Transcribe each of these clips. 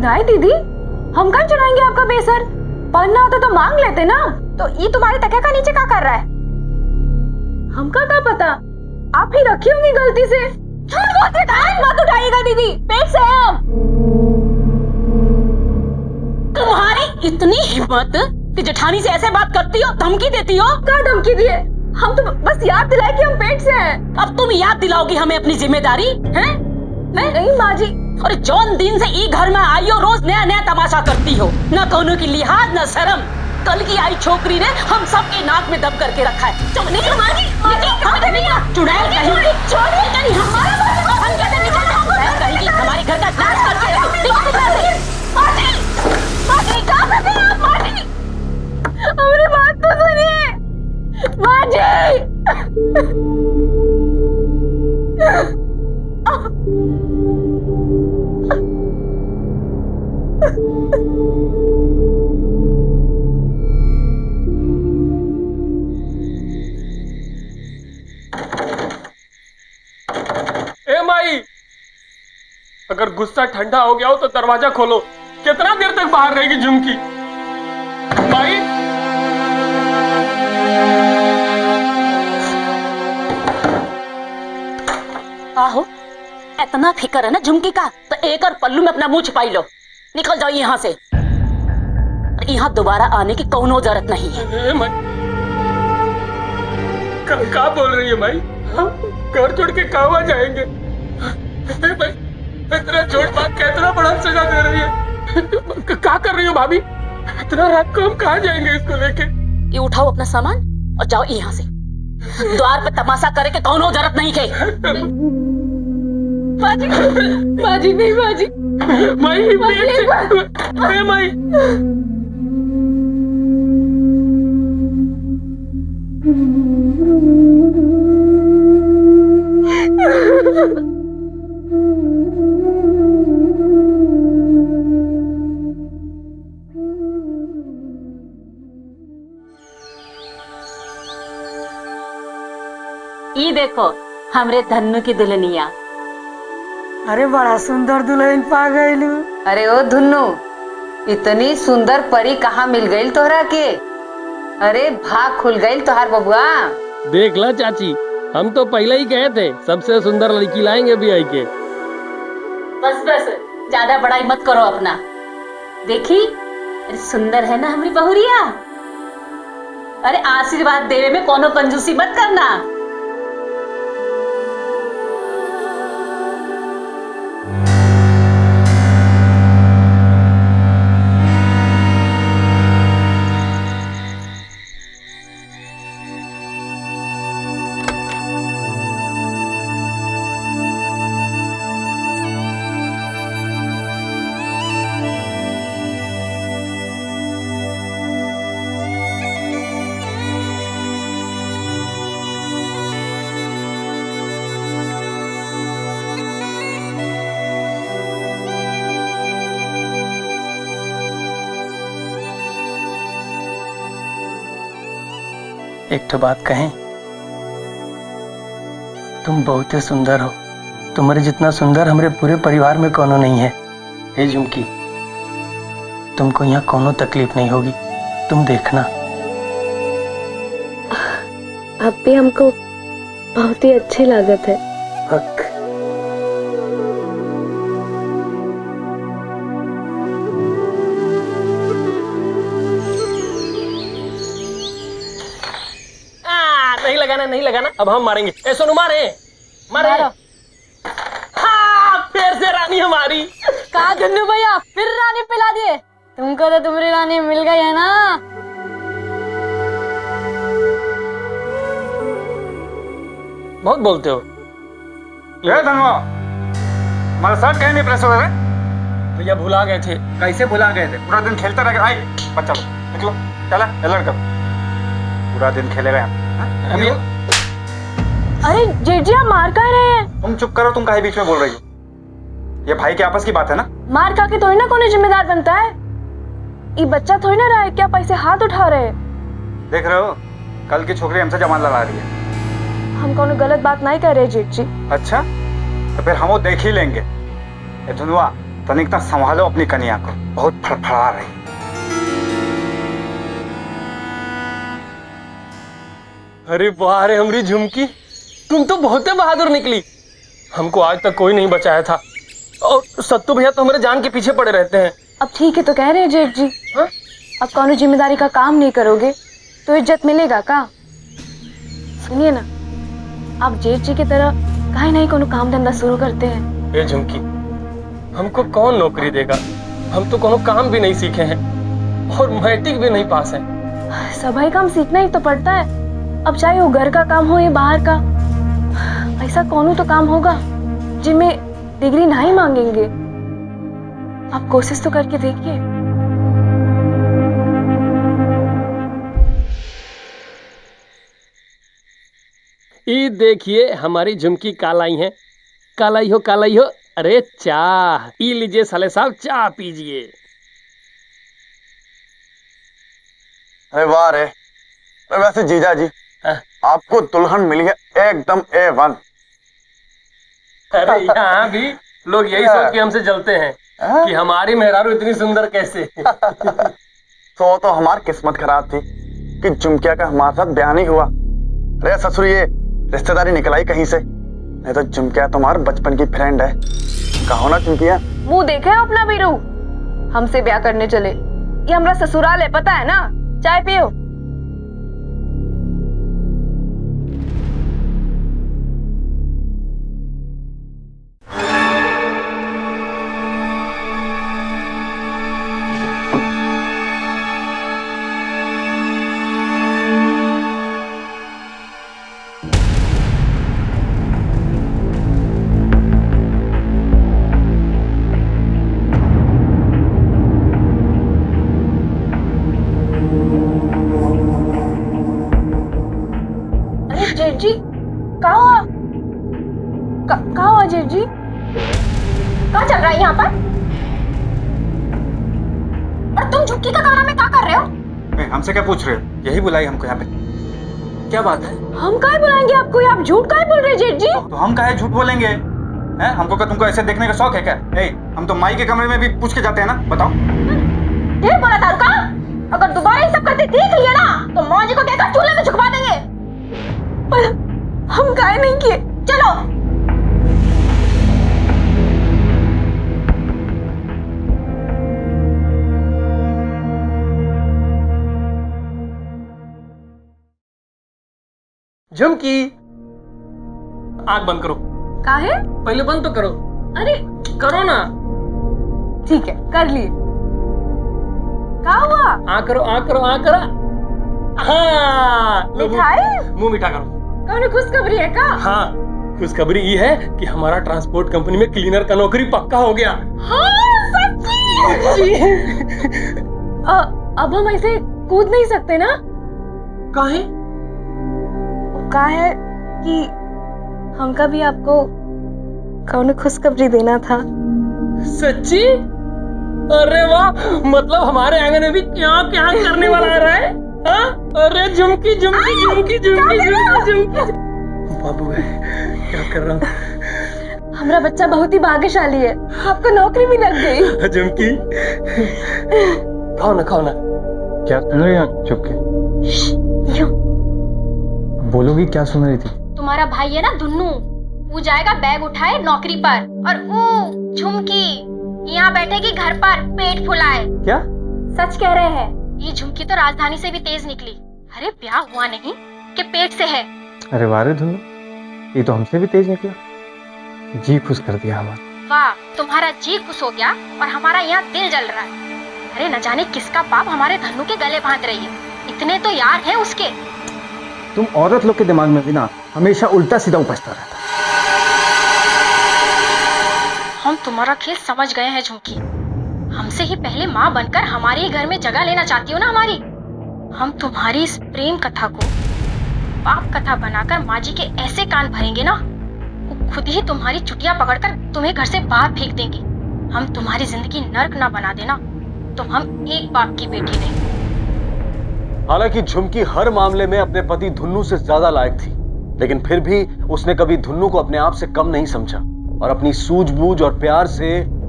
नहीं दीदी, हम कहाँ चुराएंगे आपका बेसर? पढ़ना होता तो मांग लेते ना। तो ये तुम्हारे तकिया का नीचे क्या कर रहा है? हमका क्या पता, आप ही रखी होंगी गलती से। मत उठाइएगा दीदी, पेट से है हम। तुम्हारी इतनी हिम्मत कि जेठानी से ऐसे बात करती हो, धमकी देती हो? क्या धमकी दिए? हम तो बस याद दिलाए कि हम पेट से हैं। अब तुम याद दिलाओगी हमें अपनी जिम्मेदारी हैं? नहीं माँ जी। और जौन दिन से ई घर में आई हो, रोज नया नया तमाशा करती हो, न कोनो की लिहाज न शर्म। कल की आई छोकरी ने हम सबके नाक में दब करके रखा है। चुप नहीं माँ जी, चुड़ैल कहीं छोड़िए कहीं हमारे हमारे घर का नाश करके हमारी बात तो सुनिए माँ जी। ए माई, अगर गुस्सा ठंडा हो गया हो तो दरवाजा खोलो। कितना देर तक बाहर रहेगी झुमकी? माई, आहो, इतना फिक्र है ना झुमकी का, तो एक और पल्लू में अपना मुंह छिपाई लो। निकल जाओ यहाँ से, यहाँ दोबारा आने की कोनो जरूरत नहीं है। क्या बोल रही है माई? हम घर छोड़ के कहाँ जाएंगे? भाई, इतना छोट बात का इतना बड़ा सजा दे रही है। क्या कर रही हो भाभी? इतना रात को हम कहाँ जाएंगे इसको लेके? ये उठाओ अपना सामान और जाओ यहाँ से। द्वार पे तमाशा करे के कोनो जरूरत नहीं के। बाजी, बाजी नहीं बाजी। माई, माई। ई देखो हमरे धन्नू की दुल्हनिया। अरे बड़ा सुंदर दुल्हन पा गईलू। अरे ओ धुन्नू, इतनी सुंदर परी कहाँ मिल गई तोहरा के? अरे भाग खुल गई तोहार बबुआ। देख ला चाची, हम तो पहले ही कहे थे सबसे सुंदर लड़की लाएंगे बियाई के। बस बस, ज्यादा बड़ाई मत करो अपना। देखी, अरे सुंदर है ना हमारी बहुरिया। अरे आशीर्वाद देवे में कोनो कंजूसी मत करना। एक तो बात कहें, तुम बहुत ही सुंदर हो। तुम्हारे जितना सुंदर हमारे पूरे परिवार में कोनो नहीं है। हे झुमकी, तुमको यहाँ कोनो तकलीफ नहीं होगी, तुम देखना। आप भी हमको बहुत ही अच्छी लागत है। हक। नहीं लगाना, अब हम मारेंगे। ए सोनू, मारे। हाँ, फिर से रानी हमारी। कहा धन्नू भैया, फिर रानी पिला दिए? तुमको तो तुम्हारी रानी मिल गई है ना। बहुत बोलते हो। ये धनवा, हमारा शर्ट कहीं नहीं प्रेस हो रहा है? भैया भुला गए थे। कैसे भुला गए थे? पूरा दिन खेलते रह गए। आई बच्चा लो, निकलो, चला लड़का, पूरा दिन खेले गए हम। अरे जेठ जी, आप मार कह रहे हैं? तुम चुप करो, तुम काहे बीच में बोल रही हो? ये भाई के आपस की बात है ना। मार खा के थोड़ी ना कोई जिम्मेदार बनता है। ये बच्चा थोड़ी ना रहा है क्या पैसे हाथ उठा रहे? देख रहे हो, कल की छोकरी हमसे जमान लगा रही है। हम कोनो गलत बात नहीं कर रहे जेठ जी। अच्छा, तो फिर हम वो देख ही लेंगे। ए धुनवा, तनिक संभालो अपनी कन्या को, बहुत फड़फड़ा रही। अरे वाह रे हमारी झुमकी, तुम तो बहुत बहादुर निकली। हमको आज तक कोई नहीं बचाया था, और सत्तू भैया तो हमारे जान के पीछे पड़े रहते हैं। अब ठीक है तो कह रहे हैं जेठ जी। हाँ? अब कौनो जिम्मेदारी का काम नहीं करोगे तो इज्जत मिलेगा का? सुनिए ना, आप जेठ जी की तरह काहे नहीं कोनो काम धंधा शुरू करते हैं। ए झुमकी, हमको कौन नौकरी देगा? हम तो कोनो काम भी नहीं सीखे हैं और मैट्रिक भी नहीं पास है। सभी काम सीखना ही तो पड़ता है। अब चाहे वो घर का काम हो या बाहर का, ऐसा कौनो तो काम होगा जिनमें डिग्री नहीं मांगेंगे। आप कोशिश तो करके देखिए। ये देखिए हमारी झुमकी कालाई है। कालाई हो कालाई हो। अरे चाह, ये लीजिए साले साहब, चाह पीजिए। अरे वाह रे, वैसे जीजा जी आपको दुल्हन मिली है एकदम A1। अरे यहाँ भी लोग यही सोच के हमसे जलते हैं कि हमारी मेहरारू इतनी सुंदर कैसे। तो हमारी किस्मत खराब थी कि झुमकिया का हमारे साथ ब्याह नहीं हुआ। अरे ससुर, ये रिश्तेदारी निकल आई कहीं से, नहीं तो झुमकिया तुम्हारे बचपन की फ्रेंड है। कहो ना झुमकिया। मुंह देखे अपना बीरू, हमसे ब्याह करने चले। ये हमारा ससुराल है, पता है ना। चाय पियो। जेठ जी, कहाँ हुआ जेठ जी? क्या चल रहा है यहाँ पर? और तुम झुमकी का कमरा में क्या कर रहे हो? हमसे क्या पूछ रहे हो? यही बुलाई हमको यहाँ पे। क्या बात है? हम काहे बुलाएंगे आपको? आप झूठ काहे बोल रहे जेठ जी? तो हम काहे झूठ बोलेंगे? हैं? हमको क्या तुमको ऐसे देखने का शौक है क्या? हम तो माई के कमरे में भी पूछ के जाते हैं ना, बताओ। ढेर बोला था का? अगर दोबारा ये सब करते देख लिया ना तो माँ जी को कहकर चूल्हे में झुकवा देंगे। पर हम काहे नहीं किए। चलो। झुमकी, आंख बंद करो। काहे? पहले बंद तो करो। अरे करो ना। ठीक है, कर लिए। क्या हुआ? आंख करो, आंख करो, आंख करो। हाँ, मिठाई? मुंह मीठा करो। कौन खुशखबरी है का? हाँ, खुशखबरी ये है कि हमारा ट्रांसपोर्ट कंपनी में क्लीनर का नौकरी पक्का हो गया। हाँ, सच्ची? अब हम ऐसे कूद नहीं सकते ना? काहे? का है कि हमका भी आपको कौन खुशखबरी देना था। सच्ची? अरे वाह, मतलब हमारे आंगन में भी क्या क्या करने वाला आ रहा है। हाँ? अरे झुमकी झुमकी झुमकी झुमकी झुमकी झुमकी। बाबू है, क्या कर रहा हूँ? हमारा बच्चा बहुत ही भाग्यशाली है, आपको नौकरी भी लग गई। झुमकी, खाओ ना, खाओ ना। क्या सुन रही हो? चुप के बोलोगी। क्या सुन रही थी? तुम्हारा भाई है ना दुन्नू, वो जाएगा बैग उठाए नौकरी पर, और वो झुमकी यहाँ बैठेगी घर पर पेट फुलाए। क्या सच कह रहे हैं? ये झुमकी तो राजधानी से भी तेज निकली। अरे ब्याह हुआ नहीं कि पेट से है। अरे वारे धुनु, ये तो हमसे भी तेज निकला। जी खुश कर दिया हमारा। वाह, तुम्हारा जी खुश हो गया और हमारा यहाँ दिल जल रहा है। अरे न जाने किसका पाप हमारे धन्नू के गले बांध रही है। इतने तो यार हैं उसके। तुम औरत लोग के दिमाग में भी ना हमेशा उल्टा सीधा उपजता रहता। हम तुम्हारा खेल समझ गए हैं झुमकी। हमसे ही पहले माँ बनकर हमारे ही घर में जगह लेना चाहती हो ना हमारी। हम तुम्हारी इस प्रेम कथा को पाप कथा बनाकर माँ जी के ऐसे कान भरेंगे ना, वो खुद ही तुम्हारी चुटिया पकड़कर तुम्हें घर से बाहर फेंक देंगे। हम तुम्हारी जिंदगी नर्क ना बना देना, तो हम एक बाप की बेटी नहीं। हालांकि झुमकी हर मामले में अपने पति धुन्नू से ज्यादा लायक थी, लेकिन फिर भी उसने कभी धुन्नू को अपने आप से कम नहीं समझा और अपनी सूझबूझ और प्यार से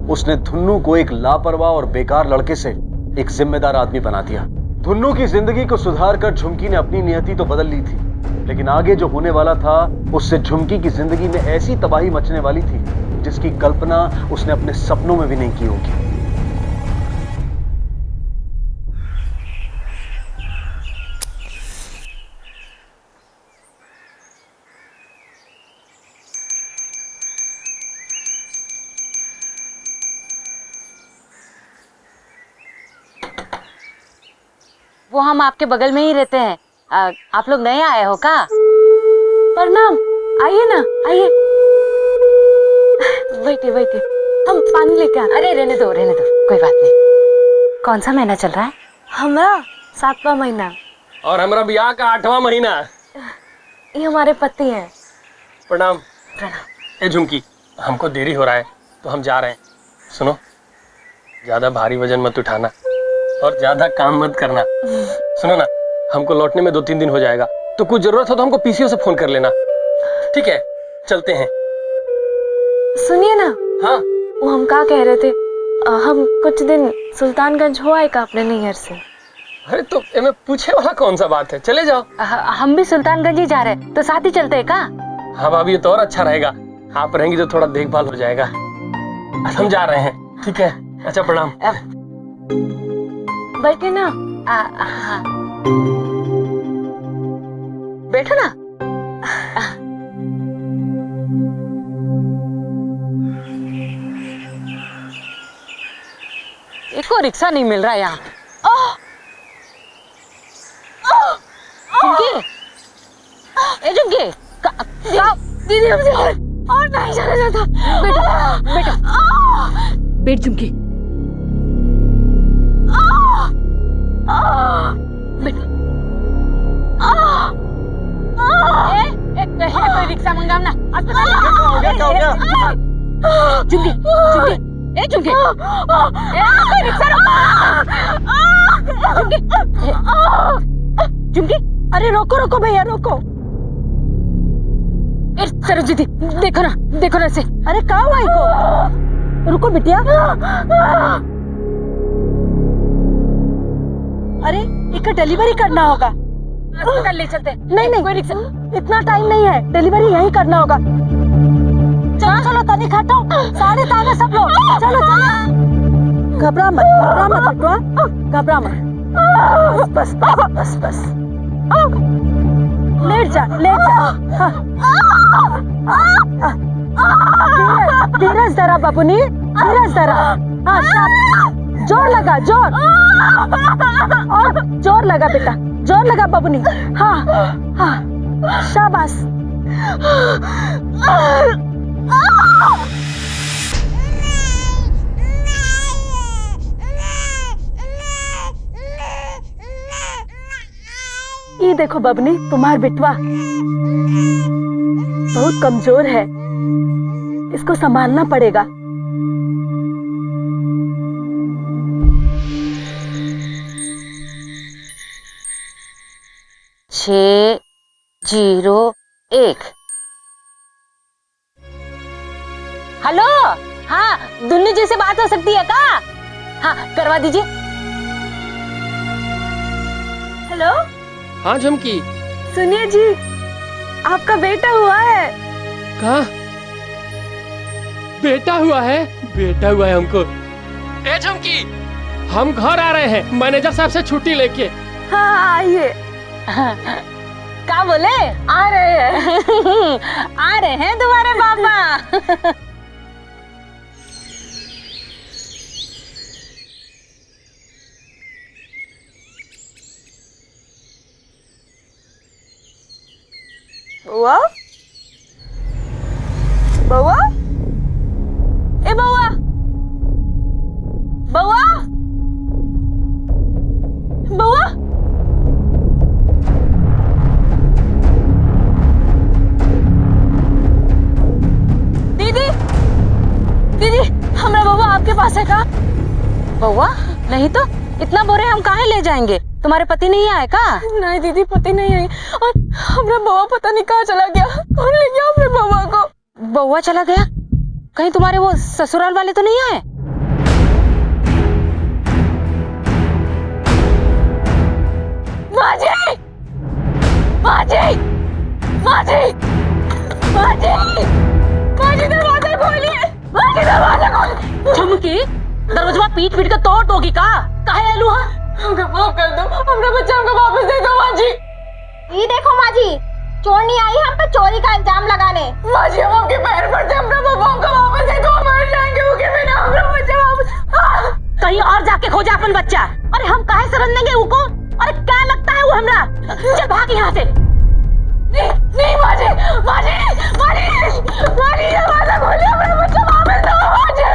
उसने धुन्नू को एक लापरवाह और बेकार लड़के से एक जिम्मेदार आदमी बना दिया। धुन्नू की जिंदगी को सुधार कर झुमकी ने अपनी नियति तो बदल ली थी, लेकिन आगे जो होने वाला था उससे झुमकी की जिंदगी में ऐसी तबाही मचने वाली थी जिसकी कल्पना उसने अपने सपनों में भी नहीं की होगी। वो हम आपके बगल में ही रहते हैं। आप लोग नए आए हो का? प्रणाम, आइए ना, आइए। बैठिए बैठिए, हम पानी लेके आए। अरे रहने दो, कोई बात नहीं। कौन सा महीना चल रहा है? हमारा 7वां महीना। और हमारा ब्याह का 8वां महीना। ये हमारे पति हैं। प्रणाम। ए झुमकी, हमको देरी हो रहा है तो हम जा रहे हैं। सुनो, ज्यादा भारी वजन मत उठाना और ज्यादा काम मत करना। सुनो ना, हमको लौटने में 2-3 दिन हो जाएगा, तो कुछ जरूरत हो तो हमको पीसीओ से फोन कर लेना। ठीक है, चलते हैं। सुनिए ना। हाँ, वो हम क्या कह रहे थे, हम कुछ दिन सुल्तानगंज हो आए का अपने नैहर से। अरे तो मैं पूछे वाला कौन सा बात है, चले जाओ। हम भी सुल्तानगंज ही जा रहे हैं, तो साथ ही चलते हैं का? हाँ भाभी, ये तो और अच्छा रहेगा। आप रहेंगी तो थोड़ा देखभाल हो जाएगा। हम जा रहे हैं। ठीक है, अच्छा प्रणाम। बैठे ना। हाँ। बैठो ना। एको रिक्शा नहीं मिल रहा यहाँ। झुमकी, ए झुमकी, दीदी हमसे और नहीं चला जाता। बेटा बैठ झुमकी। कोई रिक्शा मंगाओ ना। अस्पताल झुमकी, ए झुमकी, कोई रिक्शा झुमकी, अरे रोको रोको भैया, रोको। सरोज दीदी, देखो ना से। अरे कहाँ भाई को? रुको बिटिया। अरे इसका डिलीवरी करना होगा। अस्पताल ले चलते। नहीं कोई रिक्शा, इतना टाइम नहीं है, डिलीवरी यहीं करना होगा। चलो तनी खाटो, सारे ताने सब लोग। चलो घबरा मत बिटवा, घबरा मत। बस लेट जा। धीरज जरा बाबूनी, धीरज जरा। हाँ, जोर लगा, और जोर लगा बेटा, जोर लगा बाबूनी। हाँ, शाबाश। ये देखो बबनी, तुम्हार बिटवा बहुत कमजोर है, इसको संभालना पड़ेगा। छः 0-1। हेलो, हाँ दुन्नू जी से बात हो सकती है का? हाँ करवा दीजिए। हेलो, हाँ झुमकी। सुनिए जी, आपका बेटा हुआ है। कहाँ? बेटा हुआ है हमको। ए झुमकी, हम घर आ रहे हैं मैनेजर साहब से छुट्टी लेके। हाँ आइए। क्या बोले? आ रहे हैं। आ रहे हैं तुम्हारे पापा। बउआ, ए बउआ, दीदी हमारा बउआ आपके पास है का? बउआ नहीं तो इतना बोरे हम काहे ले जाएंगे? तुम्हारे पति नहीं आए का? नहीं दीदी, पति नहीं आई, और हमारा बउआ पता नहीं कहाँ चला गया। कौन ले गया अपने बउआ को? बउआ चला गया? कहीं तुम्हारे वो ससुराल वाले तो नहीं आए? दरवाजा पीट पीट के तोड़ दोगी का? काहे आलू हा? हमको माफ कर दो, अपना बच्चा हमको वापस दे दो माँ जी। ये देखो माँ जी, चोर नहीं आई हम पे चोरी का इल्जाम लगाने। माँ जी हम आपके पैर पड़ते, अपना बब्बा हमको वापस दे दो, हम मर जाएंगे भूखे बिना, अपना बच्चा वापस। कहीं और जाके खोजा अपन बच्चा। अरे हम काहे शरण देंगे उको? अरे क्या लगता है वो हमरा? चल भाग यहाँ से। नहीं माँ जी, माँ जी, माँ जी, माँ जी दरवाजा खोलिए, अपना बच्चा वापस दो माँ जी।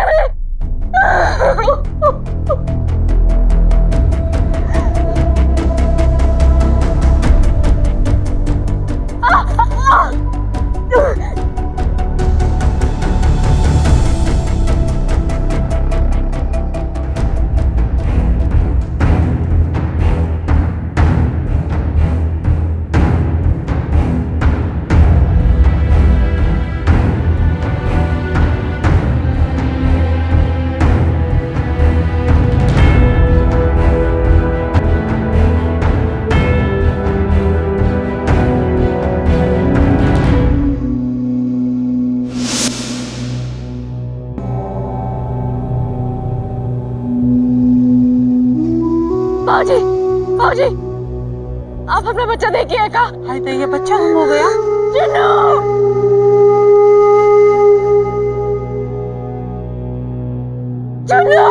बाजी, बाजी, आप अपना बच्चा देखिए का। हाय तो ये बच्चा गुम हो गया। चिन्नू, चिन्नू,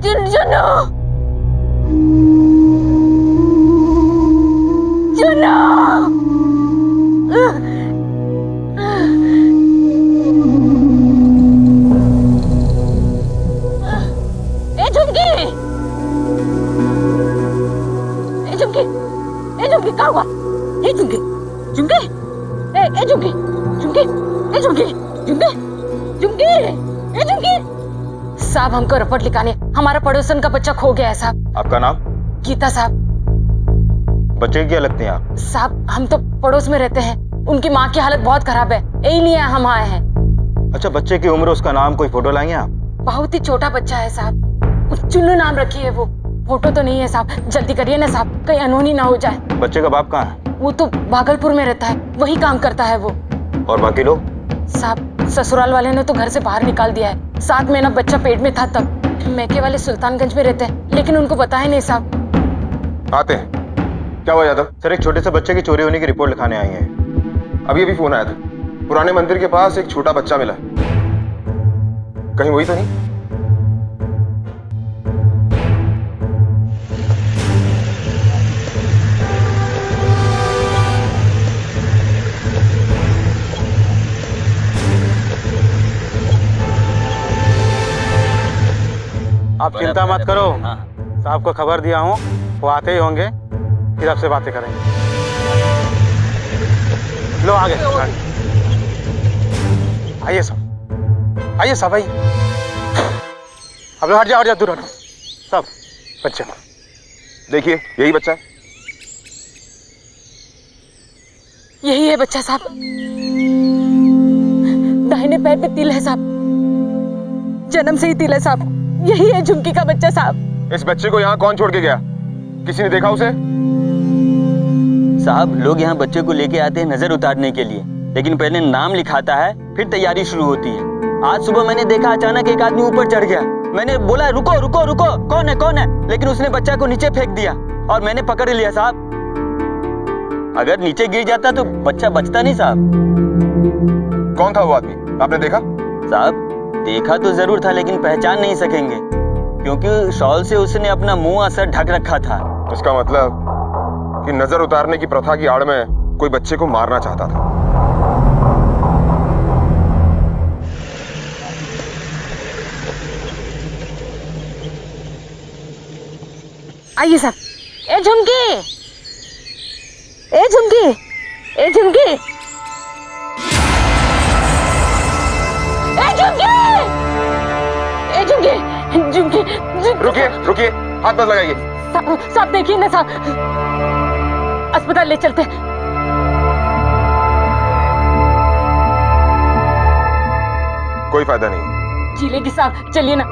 चिन्नू, चिन्नू। क्या हुआ? ए झुमके, झुमके, ए झुमके, झुमके, ए झुमके, झुमके, झुमके, ए झुमके। साहब हमको रिपोर्ट लिखाने, हमारा पड़ोसन का बच्चा खो गया है साहब। आपका नाम? गीता साहब। बच्चे की क्या लगते हैं आप? साहब हम तो पड़ोस में रहते हैं, उनकी माँ की हालत बहुत खराब है, यही लिए हम आए हैं। अच्छा, बच्चे की उम्र, उसका नाम, कोई फोटो लाएंगे आप? बहुत ही छोटा बच्चा है साहब, चुन्नू नाम रखी है वो। फोटो तो नहीं है साहब, जल्दी करिए ना साहब, कहीं अनहोनी ना हो जाए। बच्चे का बाप कहाँ है? वो तो भागलपुर में रहता है, वही काम करता है वो। और बाकी लोग? साहब ससुराल वाले ने तो घर से बाहर निकाल दिया है, 7 महीना बच्चा पेट में था तब। मैके वाले सुल्तानगंज में रहते हैं, लेकिन उनको बताया नहीं साहब। आते हैं। क्या हुआ यादव? सर, एक छोटे से बच्चे की चोरी होने की रिपोर्ट लिखाने आई है। अभी अभी फोन आया था, पुराने मंदिर के पास एक छोटा बच्चा मिला। कहीं वही तो नहीं? आप चिंता मत करो, साहब को खबर दिया हूँ, वो आते ही होंगे, फिर आपसे बातें करेंगे। लो आगे, आइए सब, आइए सब, आइए। अब लो हट जाओ, दूर हटो सब। बच्चे देखिए, यही बच्चा है। यही है बच्चा साहब, दाहिने पैर पे तिल है साहब, जन्म से ही तिल है साहब। यही है झुमकी का बच्चा साहब। इस बच्चे को यहाँ कौन छोड़ के गया? किसी ने देखा उसे? साहब लोग यहाँ बच्चे को लेके आते हैं नजर उतारने के लिए, लेकिन पहले नाम लिखाता है, फिर तैयारी शुरू होती है। आज सुबह मैंने देखा अचानक एक आदमी ऊपर चढ़ गया। मैंने बोला रुको रुको रुको, कौन है कौन है, लेकिन उसने बच्चा को नीचे फेंक दिया और मैंने पकड़ लिया साहब। अगर नीचे गिर जाता तो बच्चा बचता नहीं साहब। कौन था वो आदमी, आपने देखा? साहब देखा तो जरूर था, लेकिन पहचान नहीं सकेंगे, क्योंकि शॉल से उसने अपना मुंह और सर ढक रखा था। इसका मतलब कि नजर उतारने की प्रथा की आड़ में कोई बच्चे को मारना चाहता था। आइए साहब। ए झुमकी, ए झुमकी, ए झुमकी, ए झुमकी, ए झुमकी, झुमकी, रुकिए रुकिए, हाथ मत लगाइए। साहब देखिए ना साहब, अस्पताल ले चलते। कोई फायदा नहीं। जी लेगी साहब, चलिए ना।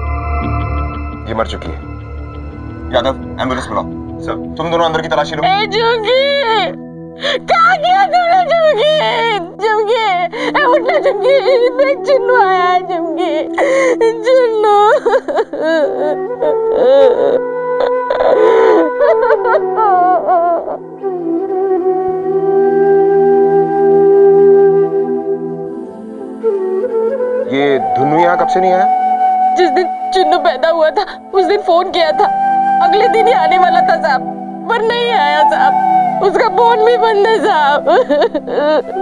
ये मर चुकी है। यादव, एम्बुलेंस बुलाओ। सर, तुम दोनों अंदर की तलाशी लो। झुमकी, क्या किया तुमने झुमकी? झुमकी झुमकी देख चुन्नू आया है झुमकी चुन्नू ये धुन्नू यहाँ कब से नहीं आया? जिस दिन चुन्नू पैदा हुआ था उस दिन फोन किया था, अगले दिन ही आने वाला था साहब, पर नहीं आया साहब, उसका फोन भी बंद है साहब।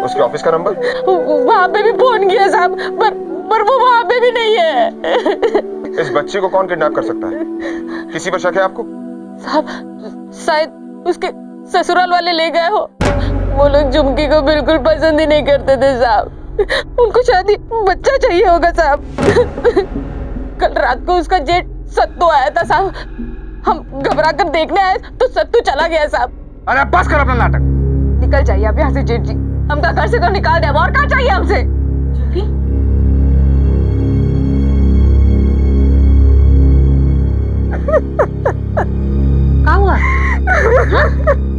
उसके ऑफिस का नंबर? वहाँ पे भी फोन किया साहब, पर वो वहाँ पे भी नहीं है। इस बच्चे को कौन किडनैप कर सकता है? किसी पर शक है आपको? साहब शायद उसके ससुराल वाले ले गए हो, वो लोग झुमकी को बिल्कुल पसंद ही नहीं करते थे साहब, उनको शादी बच्चा चाहिए होगा साहब। कल रात को उसका जेठ सत्तू आया था साहब, हम घबरा कर देखने आए तो सत्तू चला गया साहब। अरे बस कर अपना नाटक, निकल जाइए आप यहाँ से जेठ जी, हमका घर से तो निकाल दे, और क्या चाहिए हमसे? क्या हुआ?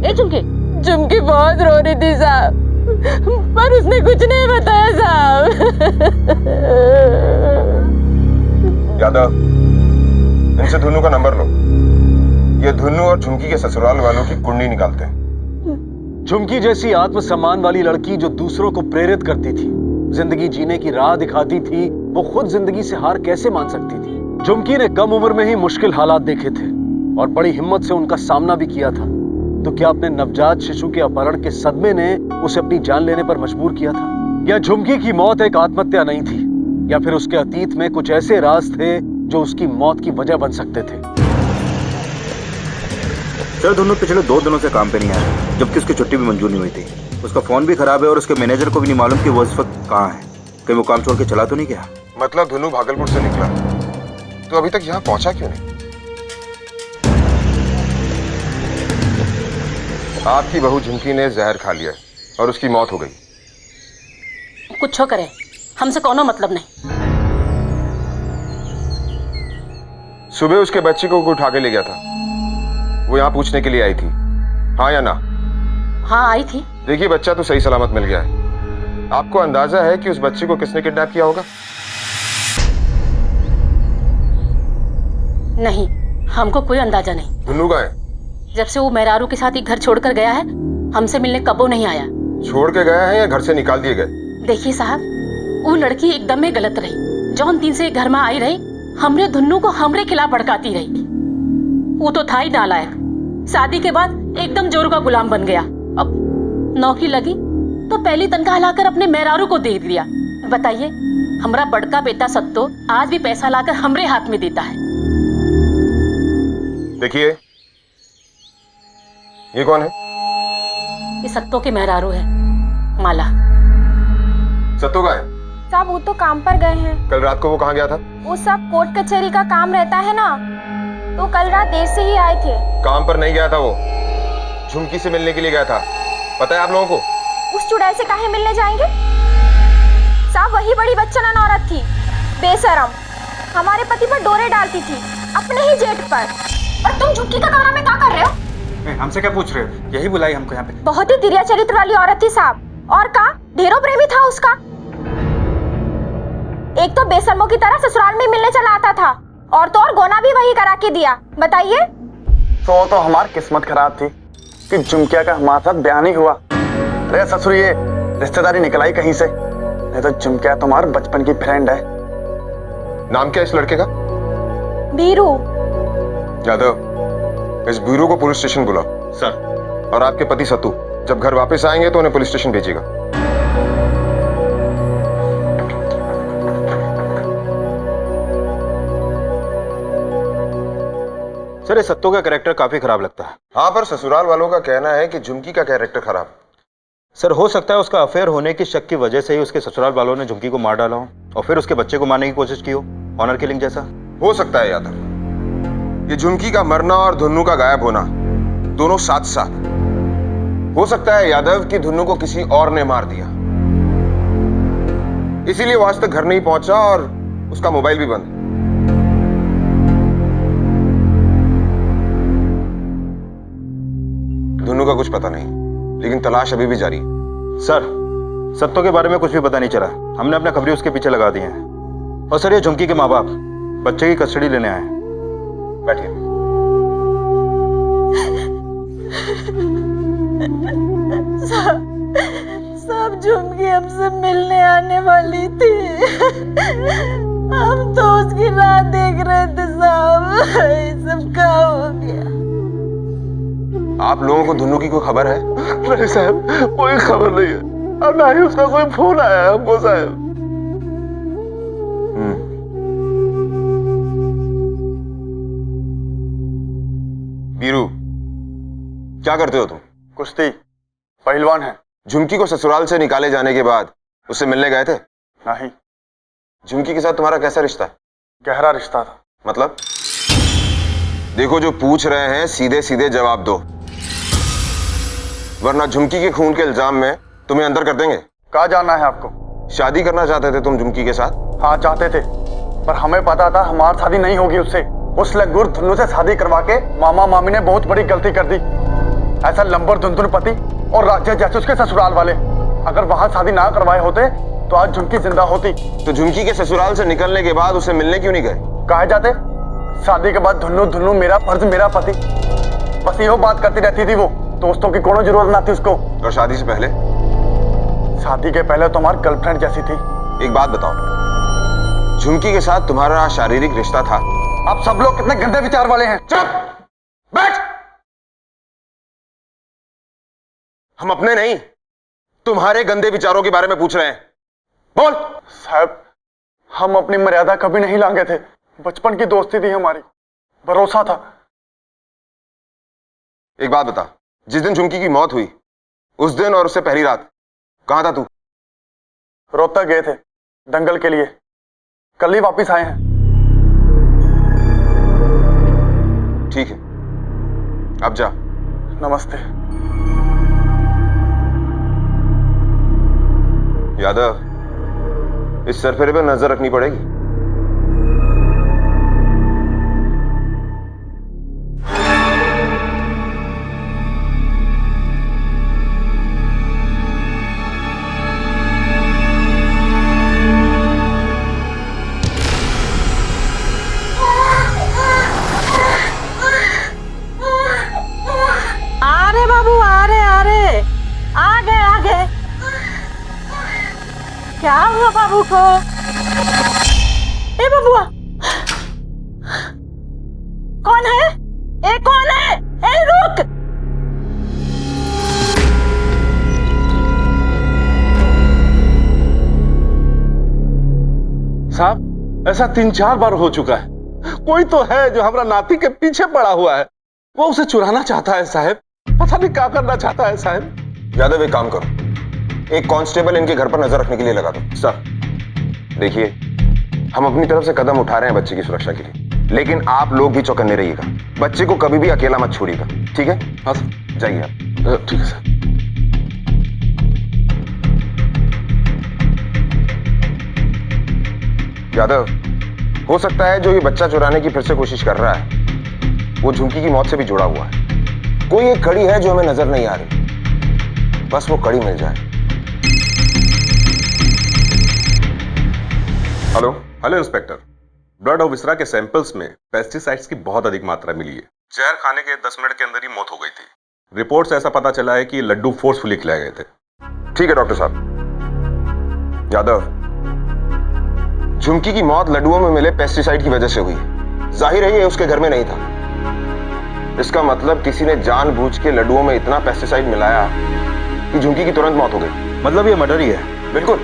ए झुमकी, झुमकी बहुत रो रही थी साहब, पर उसने कुछ नहीं बताया साहब। यादव, इनसे धुन्नू का नंबर लो, ये धुन्नू और झुमकी के ससुराल वालों की कुंडली निकालते हैं। झुमकी जैसी आत्मसम्मान वाली लड़की जो दूसरों को प्रेरित करती थी, जिंदगी जीने की राह दिखाती थी, वो खुद जिंदगी से हार कैसे मान सकती थी? झुमकी ने कम उम्र में ही मुश्किल हालात देखे थे और बड़ी हिम्मत से उनका सामना भी किया था। तो क्या अपने नवजात शिशु के अपहरण के सदमे ने उसे अपनी जान लेने पर मजबूर किया था? या झुमकी की मौत एक आत्महत्या नहीं थी, या फिर उसके अतीत में कुछ ऐसे राज थे जो उसकी मौत की वजह बन सकते थे? सर धुन्नू पिछले 2 दिनों से काम पे नहीं आया, जबकि उसकी छुट्टी भी मंजूर नहीं हुई थी। उसका फोन भी खराब है और उसके मैनेजर को भी नहीं मालूम कि वो इस वक्त कहाँ है। कहीं वो काम छोड़ के चला तो नहीं गया? मतलब धुन्नू भागलपुर से निकला तो अभी तक यहाँ पहुंचा क्यों नहीं? आपकी बहू झुमकी ने जहर खा लिया और उसकी मौत हो गई। कुछ हो करे, हमसे कोनो मतलब नहीं। सुबह उसके बच्चे को उठा के ले गया था, वो यहाँ पूछने के लिए आई थी, हाँ या ना? हाँ आई थी। देखिए बच्चा तो सही सलामत मिल गया है। आपको अंदाजा है कि उस बच्चे को किसने किडनैप किया होगा? नहीं, हमको कोई अंदाजा नहीं। धुन्नू का है? जब से वो मेहरारू के साथ ही घर छोड़कर गया है, हमसे मिलने कबो नहीं आया। छोड़ के गया है या घर से निकाल दिए गए? देखिए साहब, वो लड़की एकदम में गलत रही। जौन दिन से घर में आई रही, हमरे धुन्नू को हमरे खिलाफ भड़काती रही। वो तो था ही नालायक, शादी के बाद एकदम जोर का गुलाम बन गया। अब नौकरी लगी तो पहली तनख्वाह लाकर अपने मेहरारू को दे दिया। बताइए, हमारा बड़का बेटा सत्तो आज भी पैसा लाकर हमरे हाथ में देता है। देखिए, ये कौन है? ये सत्तो के मेहरारू है, माला। सत्तो का है? साहब वो तो काम पर गए हैं। कल रात को वो कहाँ गया था? वो सब कोर्ट कचहरी का काम रहता है ना, तो कल रात देर से ही आए थे। काम पर नहीं गया था वो, झुमकी से मिलने के लिए गया था। पता है आप लोगों को? उस चुड़ैल से काहे मिलने जाएंगे साहब? वही बड़ी बच्चन औरत थी, बेशरम, हमारे पति पर डोरे डालती थी, अपने ही जेठ पर। और तुम झुमकी का कमरा में क्या कर रहे हो? हमसे क्या पूछ रहे हो? यही बुलाई हमको यहाँ पे। बहुत ही तिरिया चरित्र वाली औरत थी साहब, और का ढेरों प्रेमी था उसका। एक तो बेशर्मों की तरह ससुराल में मिलने चला आता था, और तो और गोना भी वही करा के दिया। बताइए। तो हमारी किस्मत खराब थी कि झुमकिया का हमारे साथ ब्याह नहीं हुआ। अरे ससुर, ये रिश्तेदारी निकल आई कहीं से, नहीं तो झुमकिया तुम्हारे बचपन की फ्रेंड है। नाम क्या है इस लड़के का? बीरू। यादव, इस बीरू को पुलिस स्टेशन बुलाओ। सर। और आपके पति सत्तू जब घर वापस आएंगे तो उन्हें पुलिस स्टेशन भेजिएगा। सर, इस सत्तू का कैरेक्टर काफी खराब लगता है। हाँ, पर ससुराल वालों का कहना है कि झुमकी का कैरेक्टर खराब। सर, हो सकता है उसका अफेयर होने की शक की वजह से ही उसके ससुराल वालों ने झुमकी को मार डाला हो और फिर उसके बच्चे को मारने की कोशिश की हो, ऑनर किलिंग जैसा। हो सकता है यादव, ये झुमकी का मरना और धुन्नू का गायब होना दोनों साथ साथ। हो सकता है यादव कि धुन्नू को किसी और ने मार दिया, इसीलिए वो आज तक घर नहीं पहुंचा और उसका मोबाइल भी बंद। धुन्नू का कुछ पता नहीं, लेकिन तलाश अभी भी जारी है। सर, सत्तो के बारे में कुछ भी पता नहीं चला। हमने अपने खबरें उसके पीछे लगा दी हैं। और सर, ये झुमकी के माँ बाप बच्चे की कस्टडी लेने आए हैं। बैठिए। सब झुमकी हमसे मिलने आने वाली थी। हम तो उसकी राह देख रहे थे साहब। ये सब क्या हो गया? आप लोगों को धुन्नू की कोई खबर है? नहीं साहब, कोई खबर नहीं है और ना ही उसका कोई फोन आया है हमको साहब। बीरू, क्या करते हो तुम? कुश्ती पहलवान है। झुमकी को ससुराल से निकाले जाने के बाद उससे मिलने गए थे? नहीं। झुमकी के साथ तुम्हारा कैसा रिश्ता है? गहरा रिश्ता था। मतलब? देखो, जो पूछ रहे हैं सीधे सीधे जवाब दो, वरना झुमकी के खून के इल्जाम में तुम्हें अंदर कर देंगे। कहाँ जाना है आपको? शादी करना चाहते थे तुम झुमकी के साथ? हाँ चाहते थे, पर हमें पता था हमारी शादी नहीं होगी उससे। उस लंगूर धुन्नू से शादी करवा के मामा मामी ने बहुत बड़ी गलती कर दी। ऐसा लंबर धुनधुन पति और राजेश जैसे उसके ससुराल वाले, अगर वहां शादी ना करवाए होते तो आज झुमकी जिंदा होती। तो झुमकी के ससुराल से निकलने के बाद उसे मिलने क्यों नहीं गए? कहे जाते, शादी के बाद धुन्नू धुन्नू मेरा फर्ज मेरा पति, बस यो बात करती रहती थी वो। दोस्तों की कोनो जरूरत ना थी उसको। और शादी से पहले? शादी के पहले तो हमारी गर्लफ्रेंड जैसी थी। एक बात बताओ, झुमकी के साथ तुम्हारा शारीरिक रिश्ता था? आप सब लोग कितने गंदे विचार वाले हैं। चुप बैठ। हम अपने नहीं, तुम्हारे गंदे विचारों के बारे में पूछ रहे हैं। बोल। साहब, हम अपनी मर्यादा कभी नहीं लांगे थे। बचपन की दोस्ती थी हमारी, भरोसा था। एक बात बता, जिस दिन झुमकी की मौत हुई उस दिन और उससे पहली रात कहां था तू? रोहतक गए थे दंगल के लिए, कल ही वापिस आए हैं। ठीक है, अब जा। नमस्ते। यादव, इस सरफेरे पर नजर रखनी पड़ेगी। क्या हुआ बाबू को? ए बबुआ, कौन है? ए कौन है? ए रुक। साहब, ऐसा 3-4 बार हो चुका है। कोई तो है जो हमारा नाती के पीछे पड़ा हुआ है। वो उसे चुराना चाहता है साहब। पता नहीं क्या करना चाहता है साहब। यादव, एक काम करो, एक कांस्टेबल इनके घर पर नजर रखने के लिए लगा दो। सर देखिए, हम अपनी तरफ से कदम उठा रहे हैं बच्चे की सुरक्षा के लिए, लेकिन आप लोग भी चौकन्ने रहिएगा। बच्चे को कभी भी अकेला मत छोड़िएगा, ठीक है? हाँ सर। जाइए आप। ठीक है सर। यादव, हो सकता है जो ये बच्चा चुराने की फिर से कोशिश कर रहा है वो झुमकी की मौत से भी जुड़ा हुआ है। कोई एक कड़ी है जो हमें नजर नहीं आ रही, बस वो कड़ी मिल जाए। हेलो इंस्पेक्टर, ब्लड और विसरा के सैंपल्स में पेस्टिसाइड्स की बहुत अधिक मात्रा मिली है। जहर खाने के 10 मिनट के अंदर ही मौत हो गई थी। रिपोर्ट से ऐसा पता चला है कि लड्डू फोर्सफुली खिलाए गए थे। ठीक है डॉक्टर साहब। यादव, झुमकी की मौत लड्डुओं में मिले पेस्टिसाइड की वजह से हुई। जाहिर है ये उसके घर में नहीं था। इसका मतलब किसी ने जानबूझ के लड्डुओं में इतना पेस्टिसाइड मिलाया कि झुमकी की तुरंत मौत हो गई। मतलब ये मर्डर ही है? बिल्कुल।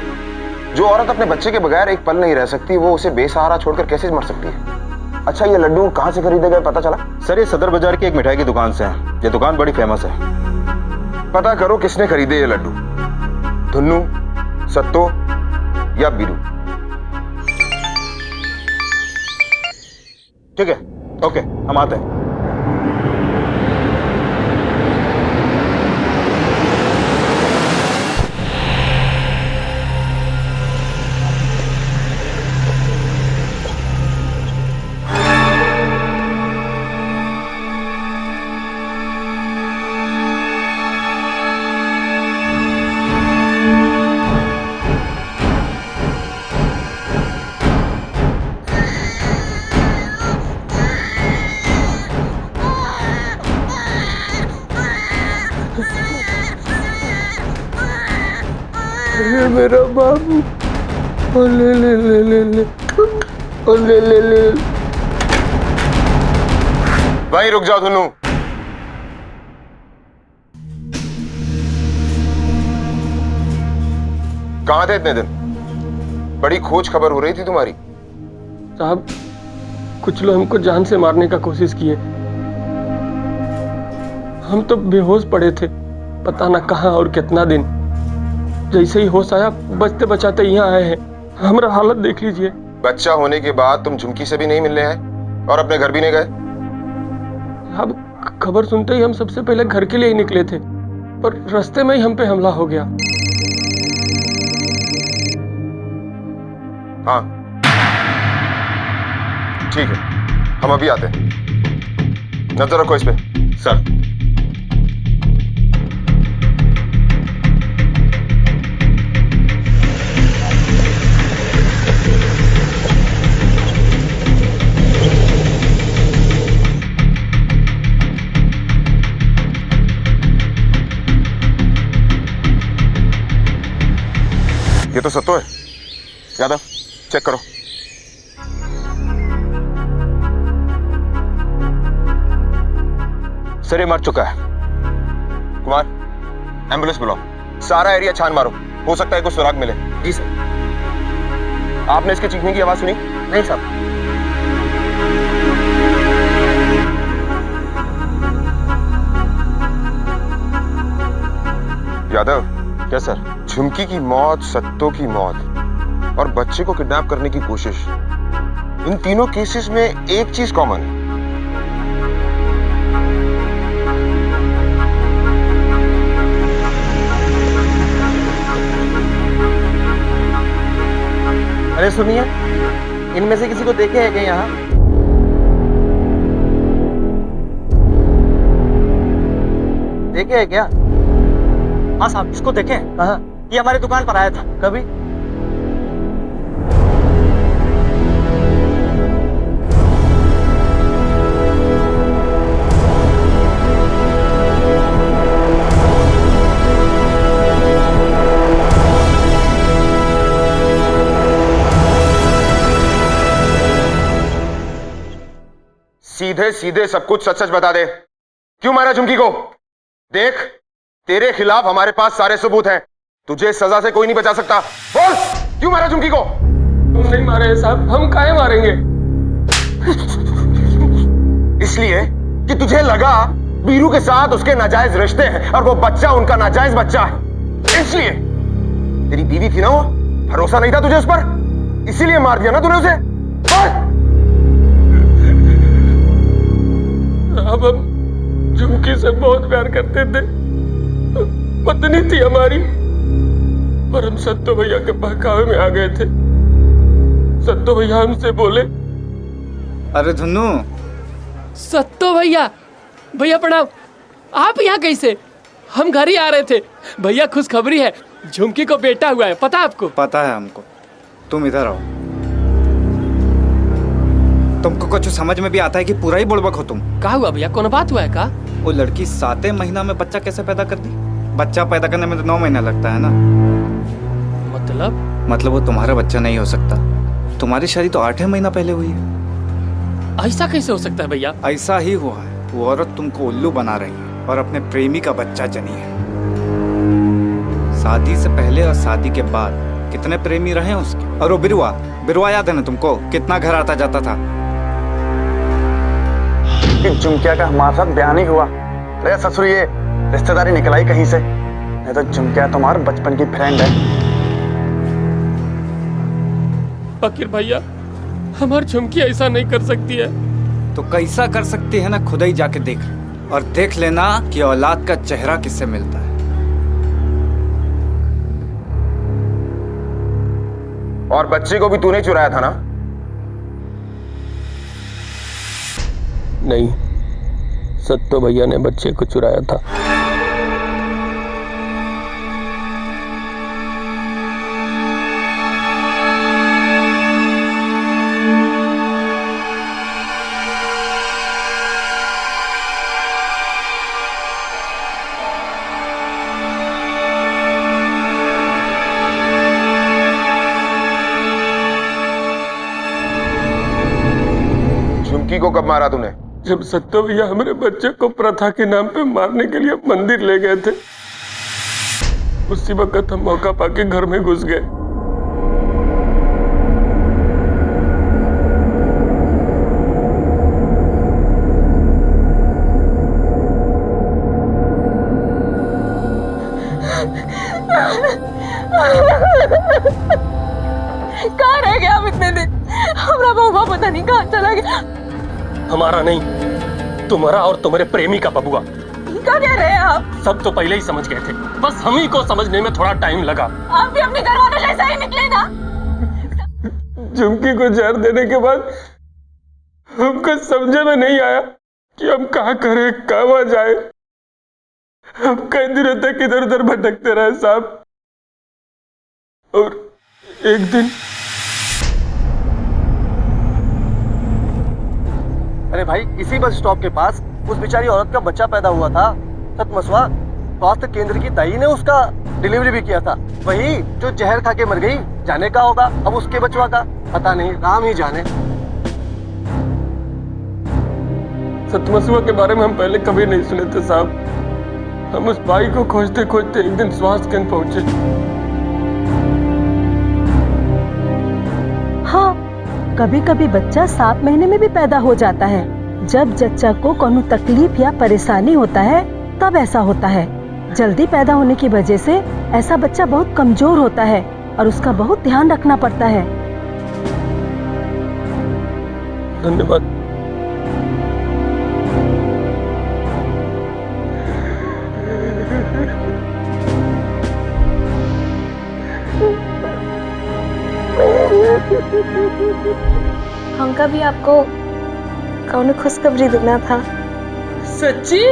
जो औरत अपने बच्चे के बगैर एक पल नहीं रह सकती, वो उसे बेसहारा छोड़कर कैसे मर सकती है? अच्छा, ये लड्डू कहां से खरीदे गए पता चला? सर, ये सदर बाजार की एक मिठाई की दुकान से है। ये दुकान बड़ी फेमस है। पता करो किसने खरीदे ये लड्डू, धुन्नू, सत्तो या बीरू। ठीक है, ओके, हम आते हैं। मेरा बाबू। ओ ले ले ले ले ले, ओ ले ले ले। भाई रुक जाओ धुन्नू। कहां थे इतने दिन? बड़ी खोज खबर हो रही थी तुम्हारी। साहब कुछ लोग हमको जान से मारने का कोशिश किए। हम तो बेहोश पड़े थे, पता ना कहां और कितना दिन। जैसे ही होश आया बचते बचाते यहाँ आए हैं। हमारा हालत देख लीजिए। बच्चा होने के बाद तुम झुमकी से भी नहीं मिलने आए और अपने घर भी नहीं गए? अब खबर सुनते ही हम सबसे पहले घर के लिए ही निकले थे, पर रास्ते में ही हम पे हमला हो गया। हाँ ठीक है, हम अभी आते हैं। नजर रखो इस पे। सर। ये तो सत्तो है। यादव चेक करो। सर ये मर चुका है। कुमार एम्बुलेंस बुलाओ। सारा एरिया छान मारो, हो सकता है कुछ सुराग मिले। जी सर। आपने इसके चीखने की आवाज सुनी? नहीं साहब। यादव। क्या सर? झुमकी की मौत, सत्तो की मौत और बच्चे को किडनैप करने की कोशिश, इन तीनों केसेस में एक चीज कॉमन है। अरे सुनिए, इनमें से किसी को देखे है क्या यहाँ? देखे है क्या? हाँ साहब, इसको देखे। कहाँ? ये हमारी दुकान पर आया था। कभी? सीधे सीधे सब कुछ सच सच बता दे। क्यों मारा झुमकी को? देख, तेरे खिलाफ हमारे पास सारे सबूत हैं। तुझे सजा से कोई नहीं बचा सकता। बोल, क्यों मारा झुमकी को? हम नहीं मारे हैं साहब, हम काहे मारेंगे? इसलिए कि तुझे लगा बीरू के साथ उसके नाजायज रिश्ते हैं और वो बच्चा उनका नाजायज बच्चा है। इसलिए तेरी बीवी थी ना वो, भरोसा नहीं था तुझे उस पर, इसीलिए मार दिया ना तूने उसे। अब हम झुमकी से बहुत प्यार करते थे, पत्नी थी हमारी, पर हम सत्तो भैया के बहकावे में आ गए थे। सत्तो भैया हमसे बोले। अरे धुन्नू। सत्तो भैया, भैया प्रणाम। आप यहाँ कैसे? हम घर ही आ रहे थे। भैया खुशखबरी है, झुमकी को बेटा हुआ है, पता आपको? पता है हमको। तुम इधर आओ। तुमको कुछ समझ में भी आता है कि पूरा ही बुड़बक हो तुम? क्या हुआ भैया, कौन बात हुआ है का? वो लड़की 7वें महीना में बच्चा कैसे पैदा कर दी? बच्चा पैदा करने में तो 9 महीना लगता है ना। मतलब वो तुम्हारा बच्चा नहीं हो सकता। तुम्हारी शादी तो 8वें महीना पहले हुई है। ऐसा कैसे हो सकता है भैया? ऐसा ही हुआ है। वो औरत तुमको उल्लू बना रही है और अपने प्रेमी का बच्चा जनी है। शादी से पहले और शादी के बाद कितने प्रेमी रहे उसके। और वो बिरुआ याद है ना तुमको? कितना घर आता जाता था। कि झुमकिया का हमारे साथ बयान ही हुआ। अरे ससुर, ये रिश्तेदारी निकल आई कहीं से। नहीं तो झुमकिया तुम्हारे बचपन की फ्रेंड है। फकीर भैया, हमारी झुमकी ऐसा नहीं कर सकती है। तो कैसा कर सकती है ना, खुद ही जाके देख और देख लेना कि औलाद का चेहरा किससे मिलता है। और बच्चे को भी तूने चुराया था ना? नहीं, सत्तो भैया ने बच्चे को चुराया था। को कब मारा तूने? जब सत्तो भैया हमारे बच्चे को प्रथा के नाम पे मारने के लिए मंदिर ले गए थे, उसी वक्त हम मौका पाके घर में घुस गए। कहाँ रह गया आप इतने दिन? हमारा बबुआ पता नहीं कहाँ चला गया। हमारा नहीं, तुम्हारा और तुम्हारे प्रेमी का बबुआ। क्या कह रहे हैं आप? सब तो पहले ही समझ गए थे, बस हम ही को समझने में थोड़ा टाइम लगा। आप भी अपने घर वालों जैसा ही निकले ना। झुमकी को जहर देने के बाद हमको समझे में नहीं आया कि हम कहाँ करें, कहाँ जाए। हम कई दिनों तक इधर उधर भटकते रहे साहब, और एक दिन अरे भाई, इसी बस स्टॉप के पास उस बेचारी औरत का बच्चा पैदा हुआ था। सतमसवा स्वास्थ्य केंद्र की दाई ने उसका डिलीवरी भी किया था, वही जो जहर खा के मर गई। जाने का होगा अब उसके बचवा का, पता नहीं, राम ही जाने। सतमसुआ के बारे में हम पहले कभी नहीं सुने थे साहब। हम उस भाई को खोजते खोजते एक दिन स्वास्थ्य केंद्र पहुंचे। हाँ, कभी कभी बच्चा 7 महीने में भी पैदा हो जाता है। जब जच्चा को कोनो तकलीफ या परेशानी होता है तब ऐसा होता है। जल्दी पैदा होने की वजह से ऐसा बच्चा बहुत कमजोर होता है और उसका बहुत ध्यान रखना पड़ता है। धन्यवाद। हमका भी आपको कौन खुशखबरी देना था। सच्ची?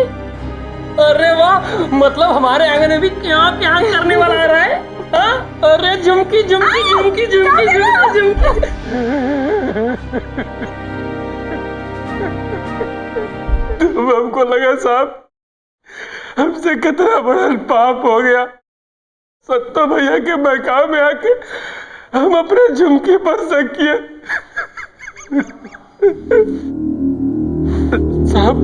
अरे वाह, मतलब हमारे आंगन में भी क्या क्या करने वाला आ रहा है। हाँ? अरे झुमकी झुमकी झुमकी झुमकी झुमकी झुमकी। तो हमको लगा साहब हमसे कितना बड़ा पाप हो गया। सत्तो भैया के बहकाव में आके हम अपने झुमकी पर शक किए। साहब,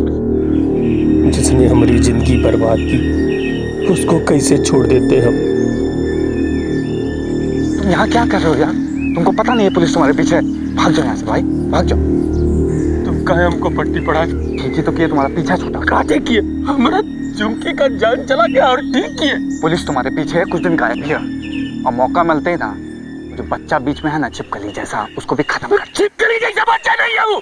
जिसने हमारी जिंदगी बर्बाद की उसको कैसे छोड़ देते हम? तुम यहाँ क्या कर रहे हो यार? तुमको पता नहीं है पुलिस तुम्हारे पीछे है? भाग जाओ यहाँ से भाई, भाग जाओ। तुम कहे हमको पट्टी पढ़ा? ठीक ही तो किए, तुम्हारा पीछा छूटा। काटे किए, हमारा झुमकी का जान चला गया और ठीक किए। पुलिस तुम्हारे पीछे है, कुछ दिन गायब किया, और मौका मिलते ही ना जो बच्चा बीच में है ना छिपकली जैसा, उसको भी खत्म कर। छिपकली जैसा बच्चा नहीं है वो,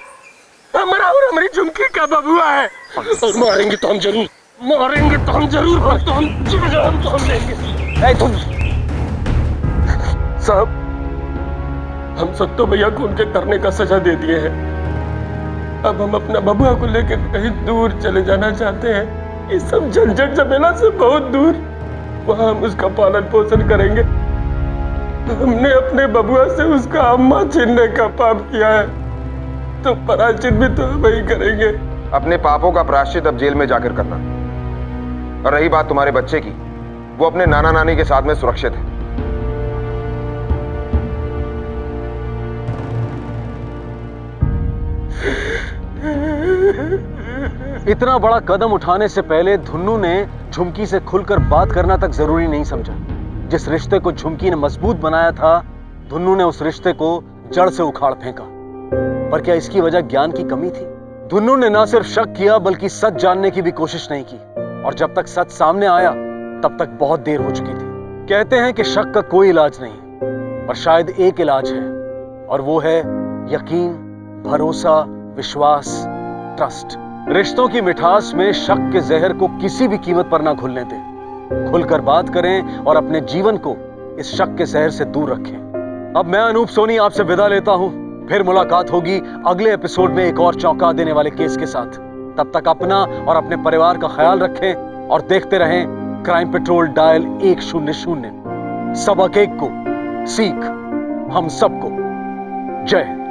हमारा और हमारी झुमकी का बबुआ है। और मारेंगे तो हम जरूर, मारेंगे तो हम जरूर, तो हम लेंगे। तुम साहब, हम सत्तो भैया को उनके करने का सजा दे दिए हैं। अब हम अपना बबुआ को लेकर कहीं दूर चले जाना चाहते हैं, इस सब झंझट झमेला से बहुत दूर। वहां हम उसका पालन पोषण करेंगे। हमने अपने बबुआ से उसका अम्मा छीनने का पाप किया है, तो प्रायश्चित भी तो वही करेंगे। अपने पापों का प्रायश्चित अब जेल में जाकर करना। और रही बात तुम्हारे बच्चे की, वो अपने नाना नानी के साथ में सुरक्षित है। इतना बड़ा कदम उठाने से पहले धुन्नू ने झुमकी से खुलकर बात करना तक जरूरी नहीं समझा। जिस रिश्ते को झुमकी ने मजबूत बनाया था, धुन्नू ने उस रिश्ते को जड़ से उखाड़ फेंका। पर क्या इसकी वजह ज्ञान की कमी थी? धुन्नू ने ना सिर्फ शक किया बल्कि सच जानने की भी कोशिश नहीं की, और जब तक सच सामने आया तब तक बहुत देर हो चुकी थी। कहते हैं कि शक का कोई इलाज नहीं, पर शायद एक इलाज है, और वो है यकीन, भरोसा, विश्वास, ट्रस्ट। रिश्तों की मिठास में शक के जहर को किसी भी कीमत पर ना घुलने दें। खुलकर बात करें और अपने जीवन को इस शक के जहर से दूर रखें। अब मैं अनूप सोनी आपसे विदा लेता हूं। फिर मुलाकात होगी अगले एपिसोड में एक और चौंका देने वाले केस के साथ। तब तक अपना और अपने परिवार का ख्याल रखें और देखते रहें क्राइम पेट्रोल डायल 100। सबक एक को सीख हम सबको। जय हिंद।